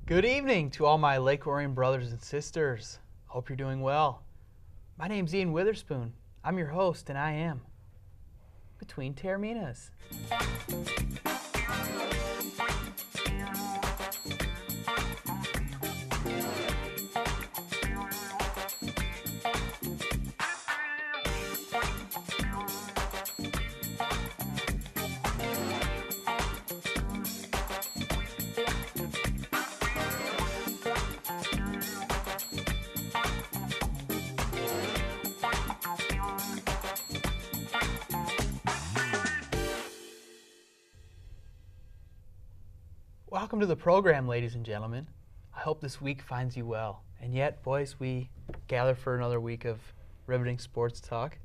Good evening to all my Lake Orion brothers and sisters. Hope you're doing well. My name's Ian Witherspoon. I'm your host, and I am Between Taorminas. Welcome to the program, ladies and gentlemen. I hope this week finds you well. And yet, boys, we gather for another week of riveting sports talk.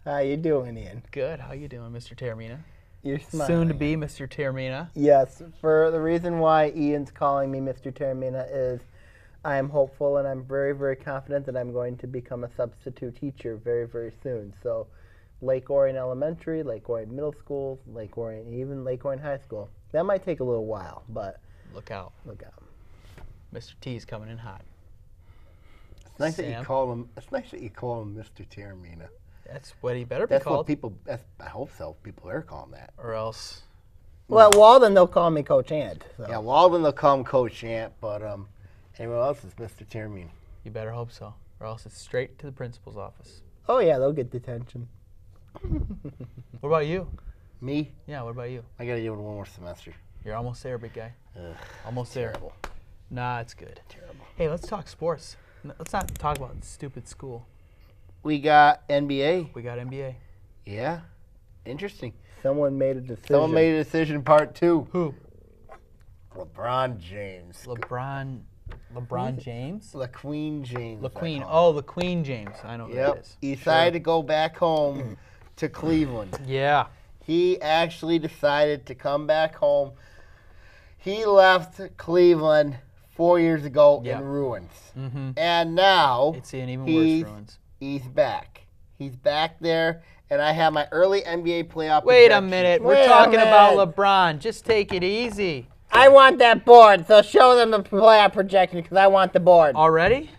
How you doing, Ian? Good. How you doing, Mr. Taormina? You're smiling. Soon to be Mr. Taormina. Yes. For the reason why Ian's calling me Mr. Taormina is I am hopeful and I'm very, very confident that I'm going to become a substitute teacher very, very soon. So Lake Orion Elementary, Lake Orion Middle School, Lake Orion, even Lake Orion High School. That might take a little while, but look out. Look out. Mr. T's coming in hot. It's nice that you call him. It's nice that you call him Mr. Taormina. That's what he better be That's called. what people. I hope so. People are calling that. Or else. Well, at Walden they'll call me Coach Ant. So. Yeah, Walden they'll call him Coach Ant, but everyone else is Mr. Taormina. You better hope so, or else it's straight to the principal's office. Oh yeah, they'll get detention. What about you? Me? Yeah, what about you? I gotta give it one more semester. You're almost there, big guy. Ugh, Almost terrible. there. Nah, it's good. Terrible. Hey, let's talk sports. Let's not talk about stupid school. We got NBA. We got NBA. Yeah, interesting. Someone made a decision. Someone made a decision. Part 2. Who? LeBron James. LeBron James? LaQueen James. LaQueen. Oh, LaQueen James. I know who that Yep. is. He decided to go back home to Cleveland. Yeah. He actually decided to come back home. He left Cleveland 4 years ago Yeah. in ruins. Mm-hmm. And now It's in even worse ruins. he's back. He's back there, and I have my early NBA playoff Wait a projections. minute. Wait We're a talking about minute. LeBron. Just take it easy. I want that board, so show them the playoff projection because I want the board. Already?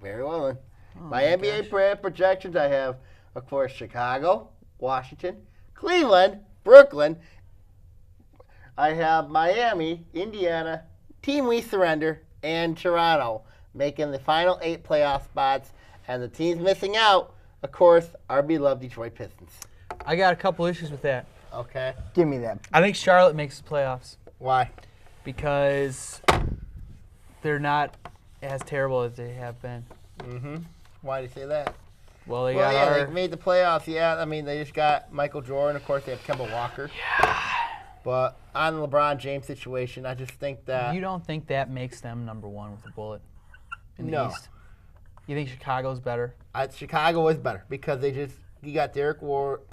Very well then. Oh my NBA projections, I have, of course, Chicago, Washington, Cleveland, Brooklyn. I have Miami, Indiana, Team We Surrender, and Toronto making the final 8 playoff spots. And the teams missing out, of course, our beloved Detroit Pistons. I got a couple issues with that. Okay. Give me that. I think Charlotte makes the playoffs Why? because they're not as terrible as they have been. Mm-hmm. Why do you say that? Well, they Well, got yeah, our... they made the playoffs. Yeah, I mean, they just got Michael Jordan. Of course, they have Kemba Walker. Yeah. But on the LeBron James situation, I just think that You don't think that makes them number one with a bullet in the No. East? You think Chicago's better? Chicago is better because you got Derek Rose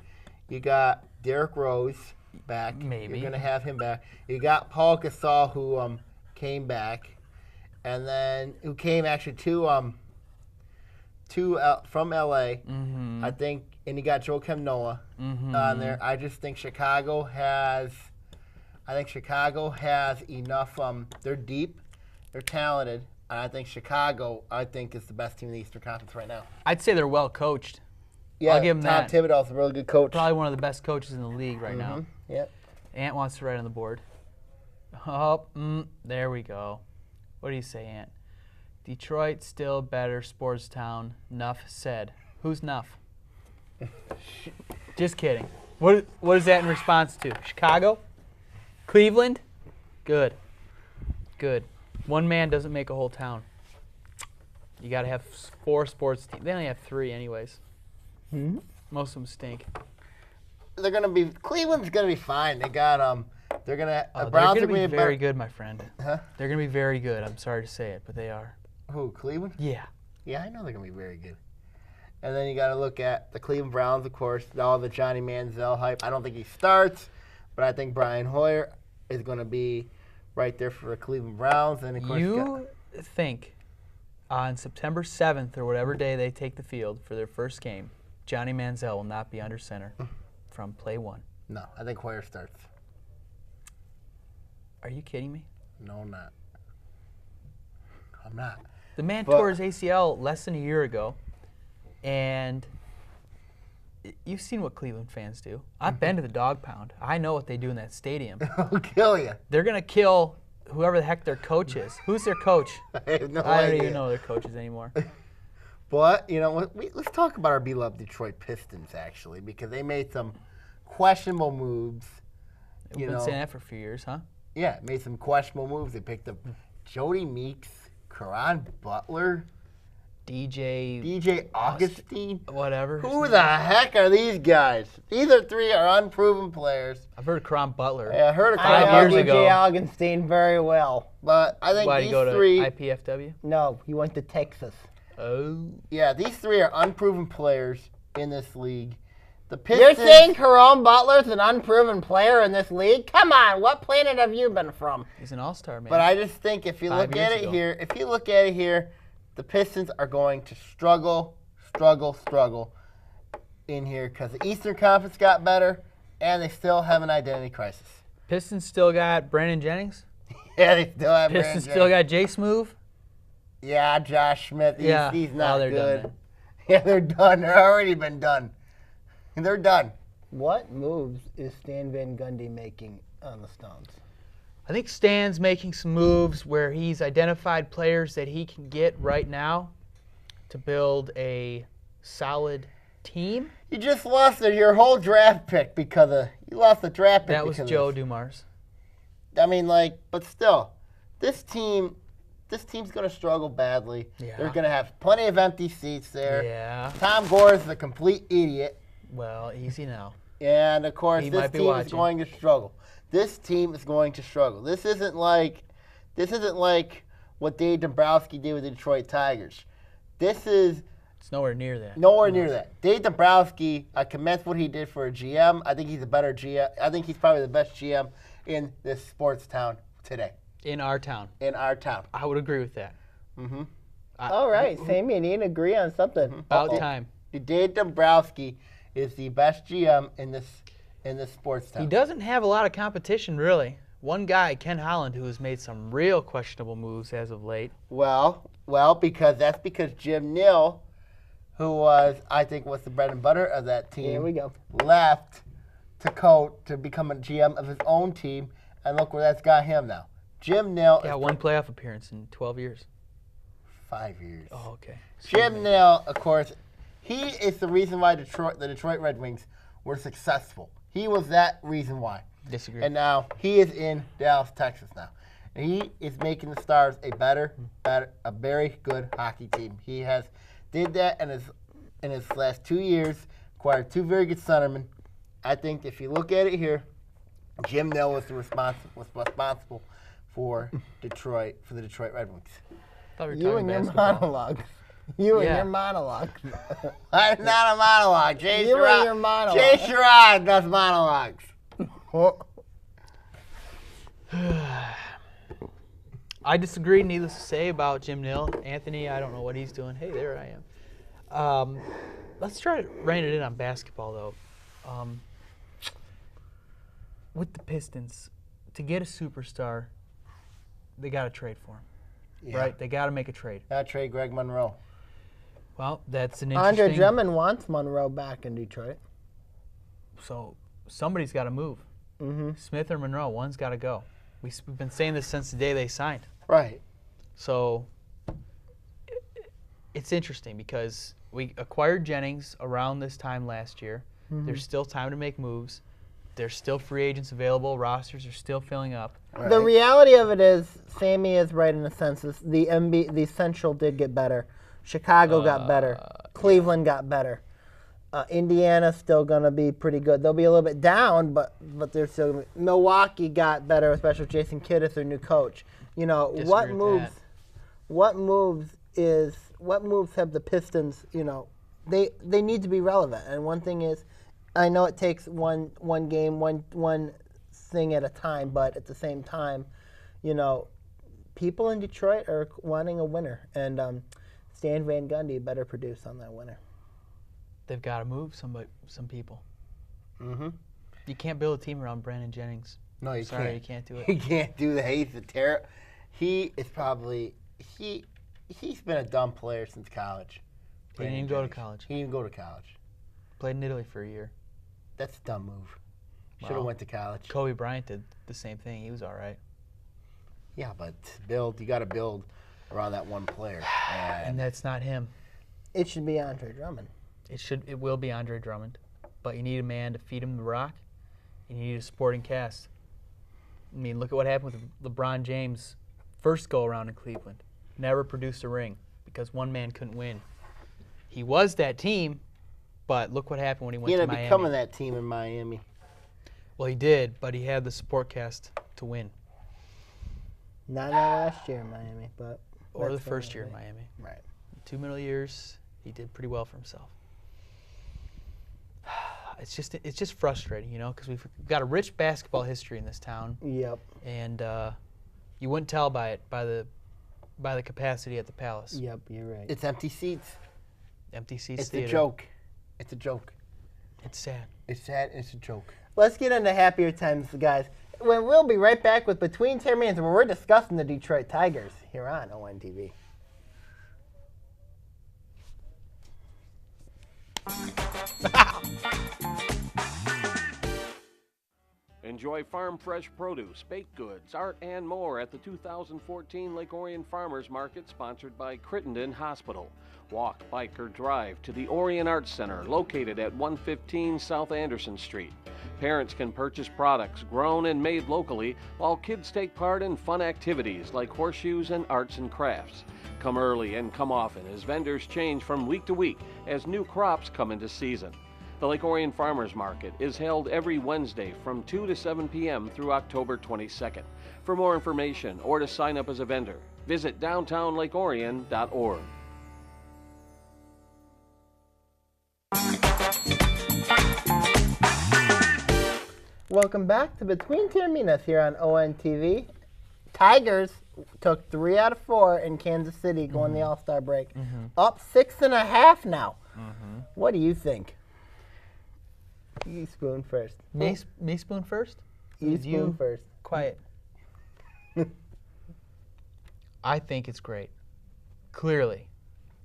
back. Maybe. You're gonna have him back. You got Paul Gasol who came back, and then who came actually from LA. Mm-hmm. I think, and you got Joakim Noah Mm-hmm. on there. I just think Chicago has enough. They're deep, they're talented, and I think Chicago, is the best team in the Eastern Conference right now. I'd say they're well coached. Yeah, I'll give 'em Tom that. Thibodeau's a really good coach. Probably one of the best coaches in the league right now. Yep. Ant wants to write on the board. Oh, there we go. What do you say, Ant? Detroit still better sports town. Nuff said. Who's Nuff? Just kidding. What is that in response to? Chicago? Cleveland? Good. Good. One man doesn't make a whole town. You got to have 4 sports teams. They only have 3 anyways. Hmm? Most of them stink. Cleveland's gonna be fine. They got they're gonna They're Browns going to are be gonna very good, my friend. Huh? They're going to be very good. I'm sorry to say it, but they are. Who? Cleveland? Yeah. Yeah, I know they're gonna be very good. And then you got to look at the Cleveland Browns, of course. All the Johnny Manziel hype. I don't think he starts, but I think Brian Hoyer is gonna be right there for the Cleveland Browns. And of course, You think on September 7th or whatever day they take the field for their first game, Johnny Manziel will not be under center from play 1. no, I think Hoyer starts. Are you kidding me? No, I'm not. I'm not. The man But- tore his ACL less than a year ago, and you've seen what Cleveland fans do. I've been to the dog pound. I know what they do in that stadium. I'll kill you. They're going to kill whoever the heck their coach is. Who's their coach? I have no I don't idea. even know their coaches anymore. But, you know, let's talk about our beloved Detroit Pistons, actually, because they made some questionable moves. We've been saying that for a few years, huh? Yeah, made some questionable moves. They picked up Jody Meeks, Caron Butler, DJ Augustine. Whatever. Who the heck are these guys? These are three are unproven players. I've heard of Caron Butler. Yeah, I heard of I Caron years know Butler, ago. DJ Augustine very well. but I think Why did these he go to three, IPFW? No, he went to Texas. Oh. yeah, these three are unproven players in this league. The You're Pistons, saying Caron Butler's an unproven player in this league? Come on, what planet have you been from? He's an all-star, man. but I just think if you 5 look at years it ago. here, the Pistons are going to struggle in here because the Eastern Conference got better, and they still have an identity crisis. Pistons still got Brandon Jennings. Yeah, they still have. Pistons Brandon still Jennings. got Jay Smoove. Yeah, Josh Smith. He's Yeah. not They're good. done, man. Yeah, they're done. They're already been done. They're done. What moves is Stan Van Gundy making on the Stones? I think Stan's making some moves where he's identified players that he can get right now to build a solid team. You just lost your whole draft pick because of you lost the draft pick. That was because Joe of Dumars. I mean, like, but still, this team's going to struggle badly. Yeah. They're going to have plenty of empty seats there. Yeah. Tom Gore is a complete idiot, Well, easy now. and of course, He this might be team is watching. going to struggle. This team is going to struggle. This isn't like what Dave Dombrowski did with the Detroit Tigers. This is It's nowhere near that. nowhere near that. Dave Dombrowski, I commend what he did for a GM. I think he's a better GM. I think he's probably the best GM in this sports town today, In our town. in our town. I would agree with that. Mm-hmm. All right, Sammy and Ian agree on something. About Uh-oh. time. Dave Dombrowski is the best GM in this sports town. He doesn't have a lot of competition, really. One guy, Ken Holland, who has made some real questionable moves as of late. Well, because Jim Neal, who I think was the bread and butter of that team, Here we go. left to become a GM of his own team, and look where that's got him now. Jim Neal Got is one playoff appearance in 12 years. 5 years. Oh, okay. Jim Neal, of course, he is the reason why the Detroit Red Wings were successful. He was that reason why. Disagree. And now he is in Dallas, Texas now. And he is making the Stars a very good hockey team. He has did that in his last 2 years, acquired 2 very good centermen. I think if you look at it here, Jim Neal was responsible for the Detroit Red Wings. Thought we were You talking and your basketball. monologues. You and Yeah. your monologues. It's not a monologue. Jay You and Sherrod- your monologue. Jay Sherrod does monologues. I disagree, needless to say, about Jim Neal. Anthony, I don't know what he's doing. Hey, there I am. Let's try to rein it in on basketball, though. With the Pistons, to get a superstar, they got to trade for him, Yeah. right? They got to make a trade. That trade Greg Monroe. Well, that's an interesting. Andre Drummond wants Monroe back in Detroit. So somebody's got to move. Mm-hmm. Smith or Monroe, one's got to go. We've been saying this since the day they signed. Right. So it's interesting because we acquired Jennings around this time last year. There's still time to make moves. There's still free agents available. Rosters are still filling up. Right. The reality of it is, Sammy is right in a sense. The Central did get better. Chicago got better. Cleveland got better. Indiana's still gonna be pretty good. They'll be a little bit down, but they're still gonna be. Milwaukee got better, especially with Jason Kidd as their new coach. You know Disagree with what moves have the Pistons? You know, they need to be relevant. And one thing is, I know it takes one game, one thing at a time, but at the same time, you know, people in Detroit are wanting a winner, and Stan Van Gundy better produce on that winner. They've got to move some people. Mm-hmm. You can't build a team around Brandon Jennings. No, you Sorry, can't. you can't do it. He can't do that. He's a terror. He is probably He's been a dumb player since college. He didn't even go to college. He didn't even go to college. Played in Italy for a year. That's a dumb move. Should have Wow. went to college. Kobe Bryant did the same thing. He was all right. Yeah, but you got to build around that one player. And that's not him. It should be Andre Drummond. It will be Andre Drummond, but you need a man to feed him the rock. And you need a supporting cast. I mean, look at what happened with LeBron James' first go-around in Cleveland. Never produced a ring because one man couldn't win. He was that team, but look what happened when he went He to ended up Miami. becoming that team in Miami. Well, he did, but he had the support cast to win. Not that last year in Miami, but Or the that's first fine, year in right? Miami. Right. 2 middle years, he did pretty well for himself. It's just frustrating, you know, because we've got a rich basketball history in this town, Yep. and you wouldn't tell by it by the capacity at the Palace. Yep, you're right. It's empty seats. Empty seats It's theater. a joke. It's a joke. It's sad. It's sad. It's a joke. Let's get into happier times, guys. When we'll be right back with Between Taorminas, where we're discussing the Detroit Tigers here on ONTV. Enjoy farm fresh produce, baked goods, art, and more at the 2014 Lake Orion Farmers Market sponsored by Crittenden Hospital. Walk, bike, or drive to the Orion Arts Center located at 115 South Anderson Street. Parents can purchase products grown and made locally while kids take part in fun activities like horseshoes and arts and crafts. Come early and come often as vendors change from week to week as new crops come into season. The Lake Orion Farmers Market is held every Wednesday from 2 to 7 p.m. through October 22nd. For more information or to sign up as a vendor, visit downtownlakeorion.org. Welcome back to Between Taorminas here on ONTV. Tigers took 3 out of 4 in Kansas City going the All-Star break. Up 6.5 now. What do you think? You spoon first. Me spoon first? You spoon first. Quiet. I think it's great. Clearly,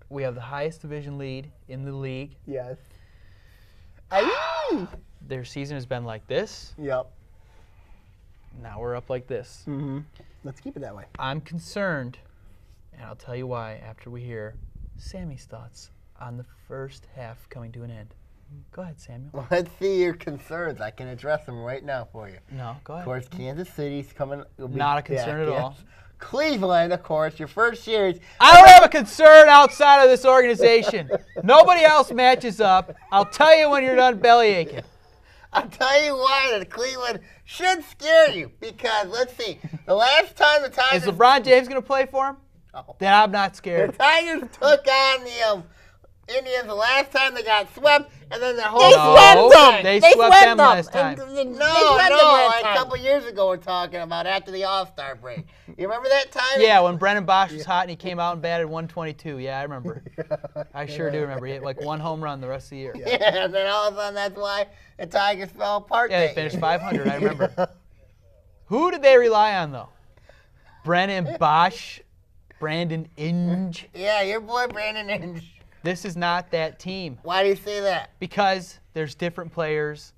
we have the highest division lead in the league. Yes. Aye. Their season has been like this. Yep. Now we're up like this. Let's keep it that way. I'm concerned, and I'll tell you why after we hear Sammy's thoughts on the first half coming to an end. Go ahead, Samuel. Let's see your concerns. I can address them right now for you. No, go Of ahead. course, Kansas City's coming. Will be Not a concern back, at all. yes. Cleveland, of course, your first series. I don't have a concern outside of this organization. Nobody else matches up. I'll tell you when you're done belly aching. I'll tell you why that Cleveland should scare you because let's see, the last time the Is Tigers, LeBron James going to play for him? Oh. Then I'm not the scared. Tigers took on the Indians the last time they got swept, and then their whole They swept them last time. No, last a time. couple years ago we're talking about after the All-Star break. You remember that time? Yeah, when Brennan Bosch was hot and he came out and batted 122. Yeah, I remember. I sure do remember. He hit like 1 home run the rest of the year. Yeah, and then all of a sudden that's why the Tigers fell apart. Yeah, they that finished year. 500. I remember. Who did they rely on though? Brennan Bosch, Brandon Inge. Yeah, your boy Brandon Inge. This is not that team Why do you say that? because there's different players,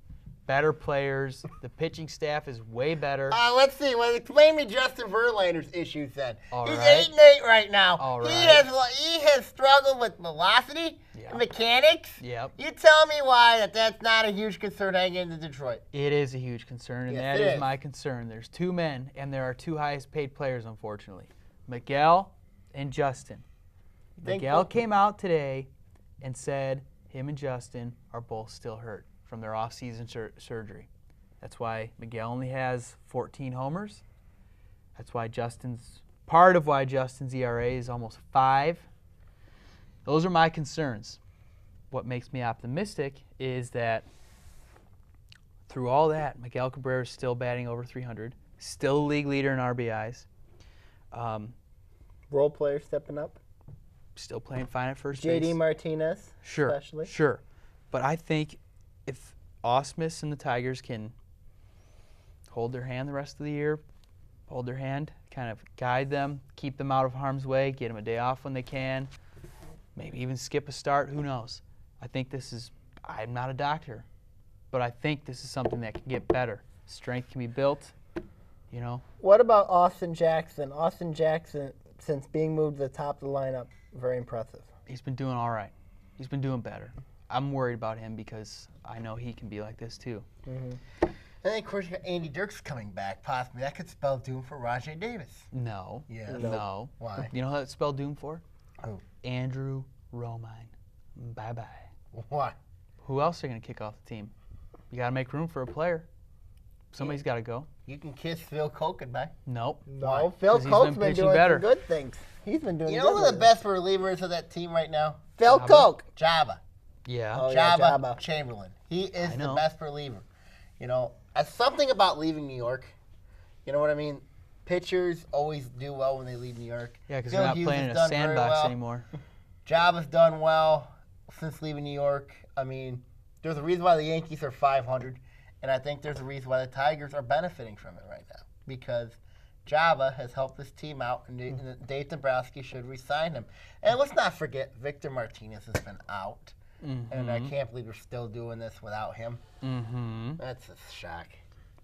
better players. The pitching staff is way better. Let's see. Well, explain me Justin Verlander's issues then. All He's right. 8-8 right now. All He right. has struggled with velocity, Yep. mechanics. Yep. You tell me why that's not a huge concern heading into Detroit. It is a huge concern, and Yes, that it is is. my concern. There's 2 men, and there are 2 highest paid players, unfortunately. Miguel and Justin. Think Miguel both- came out today and said him and Justin are both still hurt from their off-season surgery. That's why Miguel only has 14 homers. That's why part of why Justin's ERA is almost 5. Those are my concerns. What makes me optimistic is that through all that, Miguel Cabrera is still batting over 300, still a league leader in RBIs, Role player stepping up. still playing fine at first base. JD Martinez, Sure, especially. sure. But I think if Ausmus and the Tigers can hold their hand the rest of the year, hold their hand, kind of guide them, keep them out of harm's way, get them a day off when they can, maybe even skip a start. Who knows? I think this is, I'm not a doctor, but I think this is something that can get better. Strength can be built, you know. What about Austin Jackson? Austin Jackson, since being moved to the top of the lineup, very impressive. He's been doing all right. He's been doing better. I'm worried about him because I know he can be like this too. And then, of course, you got Andy Dirks coming back, possibly. That could spell doom for Rajay Davis. No. Yeah. No. Why? You know how that spelled doom for? Who? Andrew Romine. Bye-bye. Why? Who else are going to kick off the team? You got to make room for a player. Somebody's got to go. You can kiss Phil Koch goodbye. Nope. No, Phil 'Cause he's Koch's been been pitching doing better. some good things. He's been doing You good know who the lately. best relievers of that team right now? Phil Jabba? Koch. Jabba. Yeah. Oh, yeah, Jabba Jabba. Chamberlain. He is I the know. best reliever. You know, something about leaving New York. You know what I mean? Pitchers always do well when they leave New York. Yeah, because Phil they're not Hughes playing in has a done very sandbox well. anymore. Jabba's done well since leaving New York. I mean, there's a reason why the Yankees are 500, and I think there's a reason why the Tigers are benefiting from it right now, because Jabba has helped this team out, and Dave Dombrowski should re-sign him. And let's not forget, Victor Martinez has been out, and I can't believe we're still doing this without him. That's a shock.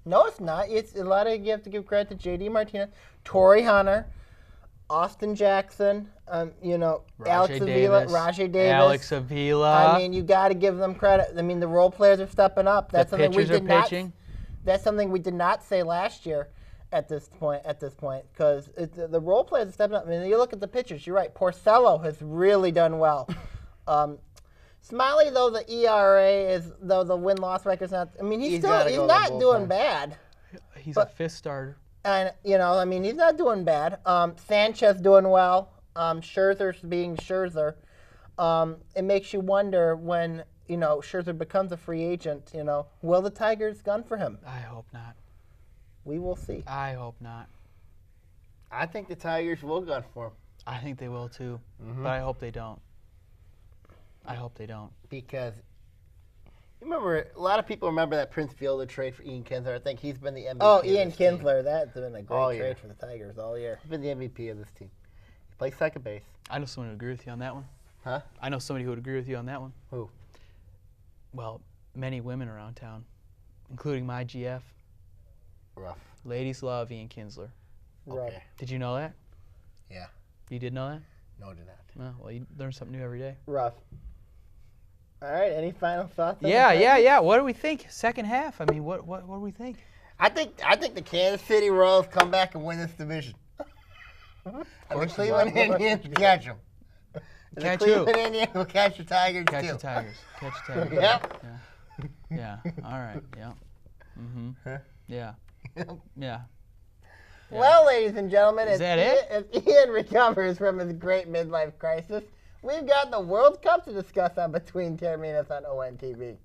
No, it's not. It's a lot of, you have to give credit to J.D. Martinez, Torrey Hunter, Austin Jackson, you know, Alex Avila, Rajay Davis. Alex Avila. I mean, you got to give them credit. I mean, the role players are stepping up. That's the something we pitchers did are not. pitching. That's something we did not say last year at this point. Because the role players are stepping up. I mean, you look at the pitchers. You're right. Porcello has really done well. Smiley, though, the ERA is, though the win-loss record's not. I mean, he's gotta go to the not doing bullpen. bad. He's a fifth starter. And, you know, I mean, he's not doing bad. Sanchez doing well. Scherzer's being Scherzer. It makes you wonder when, you know, Scherzer becomes a free agent, you know, will the Tigers gun for him? I hope not. We will see. I hope not. I think the Tigers will gun for him. I think they will too, but I hope they don't. I hope they don't. Because you remember, a lot of people remember that Prince Fielder trade for Ian Kinsler. I think he's been the MVP. Oh, of Ian this team. Kinsler, that's been a great All trade year. for the Tigers all year. He's been the MVP of this team. He plays second base. I know someone who would agree with you on that one. Huh? I know somebody who would agree with you on that one. Who? Well, many women around town, including my GF. Rough. Ladies love Ian Kinsler. Right. Okay. Did you know that? Yeah. You did know that? No, did not. Oh, well, you learn something new every day. Rough. All right, any final thoughts? on Yeah, the yeah, Tigers? yeah. What do we think? Second half. I mean, what do we think? I think the Kansas City Royals come back and win this division. And the Cleveland Indians catch them. And Catch the who? Cleveland Indians will catch the Tigers Catch too. the Tigers. Catch the Tigers. Yep. Yeah. All right. Yeah. Huh? Yeah. Yeah. Well, ladies and gentlemen, Is that it? as Ian recovers from his great midlife crisis, we've got the World Cup to discuss on Between Taorminas on ONTV.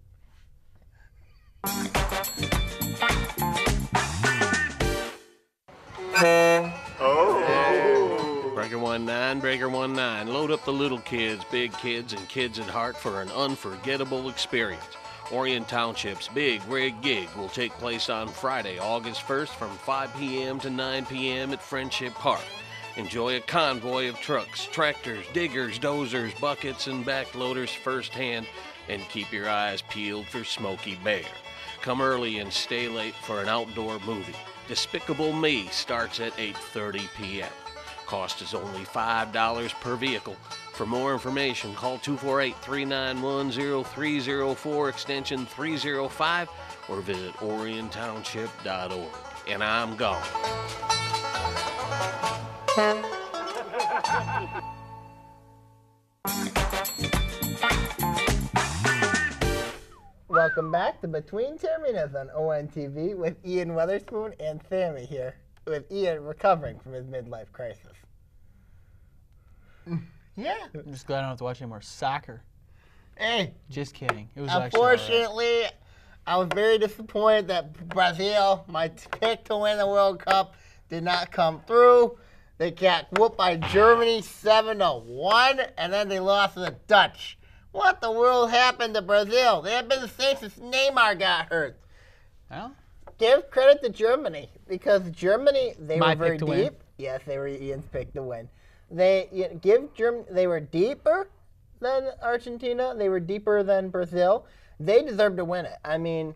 Breaker 19. Load up the little kids, big kids, and kids at heart for an unforgettable experience. Orion Township's Big Rig Gig will take place on Friday, August 1st from 5 p.m. to 9 p.m. at Friendship Park. Enjoy a convoy of trucks, tractors, diggers, dozers, buckets, and backloaders firsthand, and keep your eyes peeled for Smokey Bear. Come early and stay late for an outdoor movie. Despicable Me starts at 8:30 p.m. Cost is only $5 per vehicle. For more information, call 248-391-0304 extension 305 or visit oriontownship.org. And I'm gone. Welcome back to Between Taorminas on ONTV with Ian Witherspoon and Sammy here, with Ian recovering from his midlife crisis. Yeah. I'm just glad I don't have to watch any more soccer. Hey, Just kidding. It was actually all right. unfortunately, I was very disappointed that Brazil, my pick to win the World Cup, did not come through. They got whooped by Germany 7-1, and then they lost to the Dutch. What the world happened to Brazil? They have been the same since Neymar got hurt. Well, Give credit to Germany, because Germany, they My were very pick to win. deep. Yes, they were Ian's pick to win. They were deeper than Argentina. They were deeper than Brazil. They deserved to win it. I mean,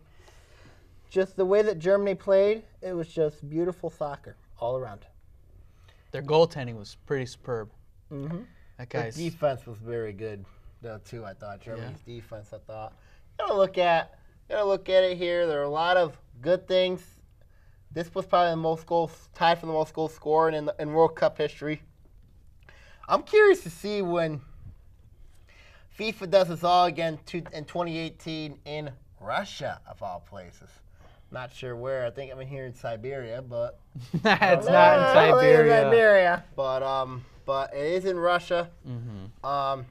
just the way that Germany played, it was just beautiful soccer all around. Their goaltending was pretty superb. Mm-hmm. That Their guy's defense was very good, though, too. I thought Germany's defense. I thought. Gotta look at it here. There are a lot of good things. This was probably the most goals, tied for the most goals scored in World Cup history. I'm curious to see when FIFA does this all again in 2018 in Russia, of all places. Not sure where. I think I'm here in Siberia, but it's not in Siberia. But it is in Russia. Mm-hmm.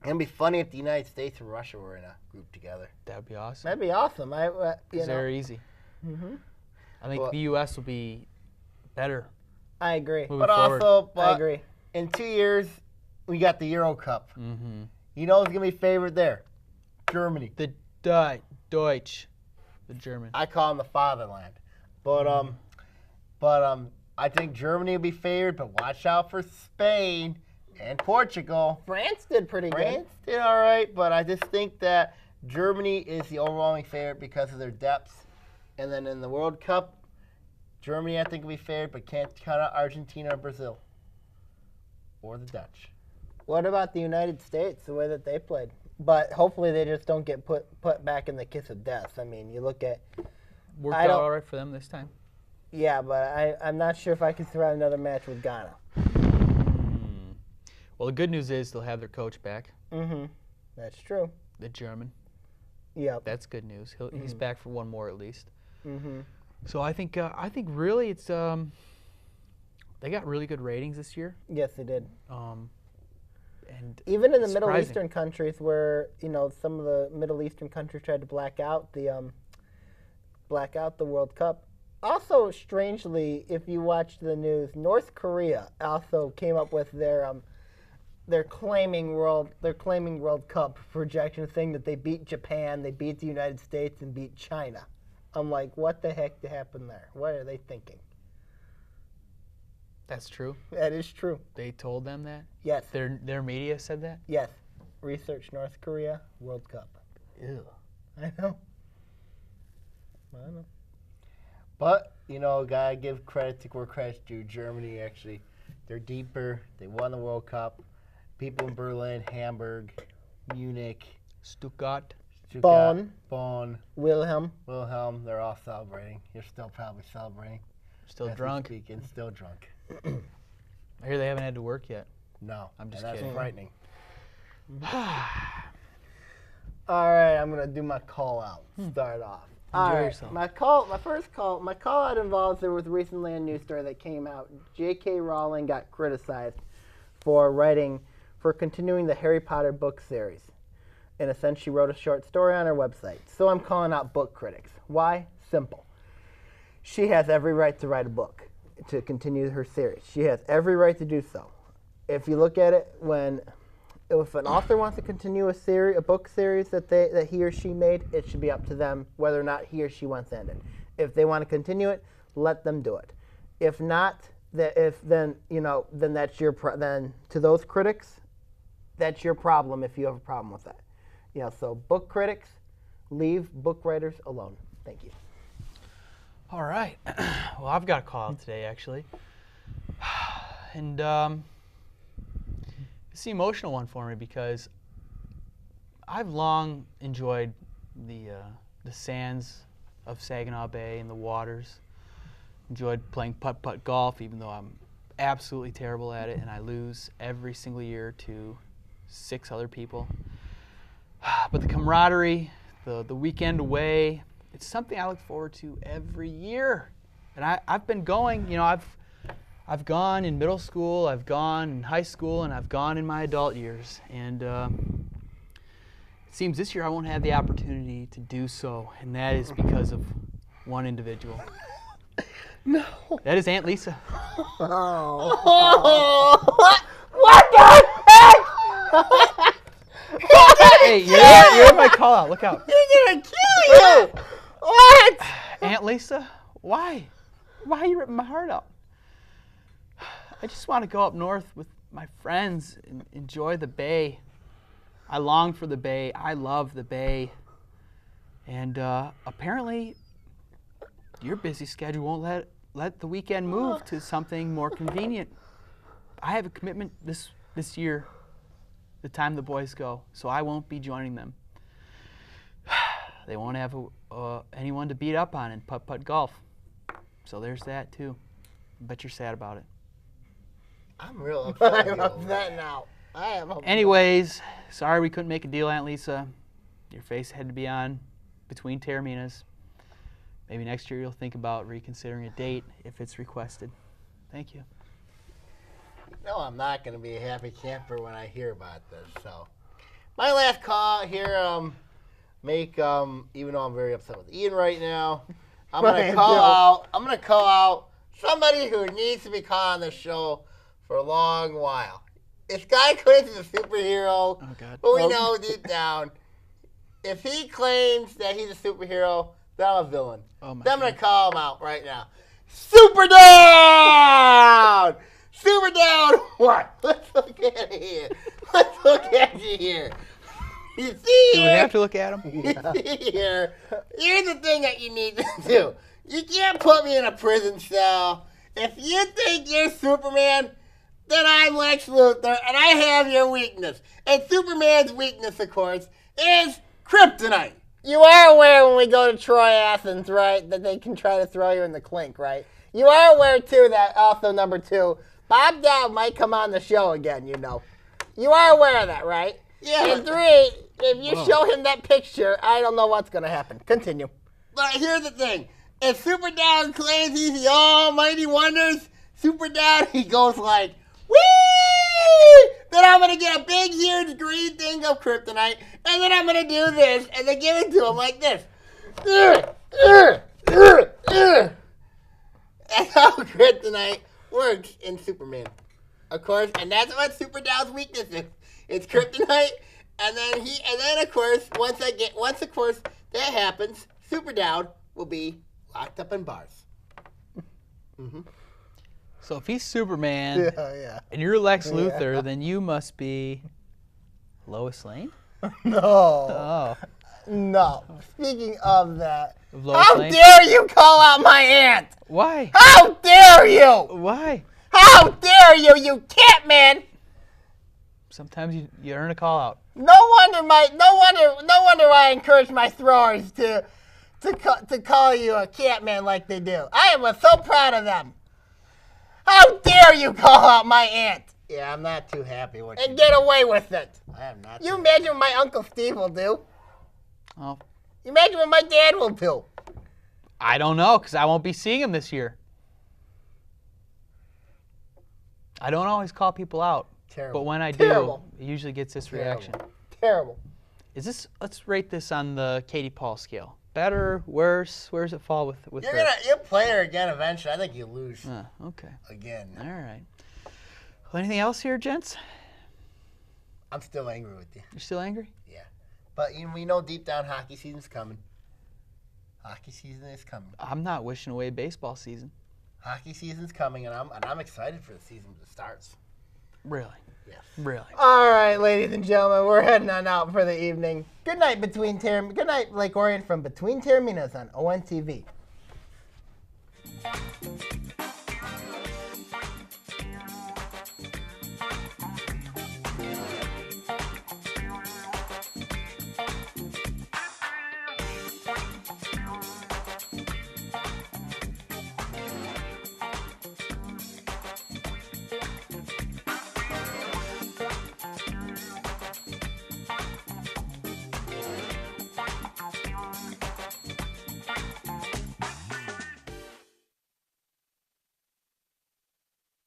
It'd be funny if the United States and Russia were in a group together. That would be awesome. That'd be awesome. They're easy. Mm-hmm. I think the U.S. will be better. I agree. Moving forward. I agree. In 2 years, we got the Euro Cup. Mm-hmm. You know who's going to be favored there? Germany. The Deutsch. The German. I call them the fatherland. But I think Germany will be favored, but watch out for Spain and Portugal. France did pretty good. France did all right, but I just think that Germany is the overwhelming favorite because of their depth. And then in the World Cup, Germany I think will be favored, but can't count out Argentina or Brazil. Or the Dutch. What about the United States, the way that they played? But hopefully they just don't get put back in the kiss of death. I mean, you look at... Worked out all right for them this time. Yeah, but I'm not sure if I can survive another match with Ghana. Well, the good news is they'll have their coach back. Mm-hmm. That's true. The German. Yep. That's good news. He's back for one more at least. Mm-hmm. So I think really it's they got really good ratings this year. Yes, they did. And even in the Middle surprising. Eastern countries, where some of the Middle Eastern countries tried to black out the World Cup. Also, strangely, if you watch the news, North Korea also came up with their claiming World Cup projection, saying that they beat Japan, they beat the United States, and beat China. I'm like, what the heck happened there? What are they thinking? That's true. That is true. They told them that? Yes. Their media said that? Yes. Research North Korea World Cup. Ew. I know. But, gotta give credit to where credit's due. Germany, actually, they're deeper. They won the World Cup. People in Berlin, Hamburg, Munich, Stuttgart. Bonn. Wilhelm, they're all celebrating. You're still probably celebrating. Still As drunk. we speak, still drunk. I hear they haven't had to work yet. No. I'm just That's kidding. frightening. All right, I'm gonna do my call out. Start off. Enjoy yourself. My first call out involves there was recently a news story that came out. J.K. Rowling got criticized for continuing the Harry Potter book series. In a sense, she wrote a short story on her website. So I'm calling out book critics. Why? Simple. She has every right to write a book, to continue her series. She has every right to do so. If you look at it, if an author wants to continue a book series that he or she made, it should be up to them whether or not he or she wants to end it. If they want to continue it, let them do it. If not, then that's then to those critics, that's your problem if you have a problem with that. So book critics, leave book writers alone. Thank you. All right. Well, I've got a call out today, actually. And it's the emotional one for me because I've long enjoyed the sands of Saginaw Bay and the waters. Enjoyed playing putt-putt golf, even though I'm absolutely terrible at it, and I lose every single year to 6 other people. But the camaraderie, the weekend away, it's something I look forward to every year. And I've been going, I've gone in middle school, I've gone in high school, and I've gone in my adult years. And it seems this year I won't have the opportunity to do so, and that is because of one individual. No. That is Aunt Lisa. What the heck? Hey, you're in my call out. Look out. He's gonna kill you. What? Aunt Lisa, why? Why are you ripping my heart out? I just want to go up north with my friends and enjoy the bay. I long for the bay. I love the bay. And apparently, your busy schedule won't let the weekend move to something more convenient. I have a commitment this year, the time the boys go, so I won't be joining them. They won't have anyone to beat up on in putt-putt golf. So there's that, too. I bet you're sad about it. I'm real upset. I'm upset now. I am upset. Anyways, sorry we couldn't make a deal, Aunt Lisa. Your face had to be on between Taorminas. Maybe next year you'll think about reconsidering a date if it's requested. Thank you. No, I'm not going to be a happy camper when I hear about this. So, my last call here, even though I'm very upset with Ian right now, I'm going to call out somebody who needs to be called on the show for a long while. This guy claims he's a superhero, but we know deep down, if he claims that he's a superhero, then I'm a villain. Oh my then I'm going to call him out right now. Super down! Super down! What? Let's look at it here. Let's look at you here. You see Do we here? have to look at him? You see here? Here's the thing that you need to do. You can't put me in a prison cell. If you think you're Superman, then I'm Lex Luthor, and I have your weakness. And Superman's weakness, of course, is kryptonite. You are aware when we go to Troy, Athens, right, that they can try to throw you in the clink, right? You are aware, too, that also, number 2, Bob Dow might come on the show again, you know. You are aware of that, right? Yeah. And 3, if you show him that picture, I don't know what's going to happen. Continue. But here's the thing. If Super Down claims he's the almighty wonders, Super Down, he goes like, whee! Then I'm going to get a big, huge green thing of kryptonite, and then I'm going to do this, and then give it to him like this. That's how kryptonite works in Superman. Of course, and that's what Super Down's weakness is. It's kryptonite, and then of course, once of course that happens, Super Down will be locked up in bars. Mm-hmm. So if he's Superman and you're Lex Luthor, then you must be Lois Lane? No. Oh. No. Speaking of that, Of Lois how Lane? dare you call out my aunt? Why? How dare you? Why? How dare you, you cat man? Sometimes you earn a call out. No wonder I encourage my throwers to call you a cat man like they do. I am so proud of them. How dare you call out my aunt Yeah, I'm not too happy with and get away with it? I am not. You imagine what my Uncle Steve will do. Oh, You imagine what my dad will do. I don't know, because I won't be seeing him this year. I don't always call people out. Terrible. But when I do, Terrible. it usually gets this Terrible. reaction. Terrible. Let's rate this on the Katie Paul scale. Better, worse? Where does it fall with You'll play her again eventually. I think you lose okay. again. All right. Well, anything else here, gents? I'm still angry with you. You're still angry? Yeah, but we know deep down hockey season's coming. Hockey season is coming. I'm not wishing away baseball season. Hockey season's coming, and I'm excited for the season that starts. Really? Yes. Really? All right, ladies and gentlemen, we're heading on out for the evening. Good night, Good night, Lake Orion from Between Taorminas on ONTV.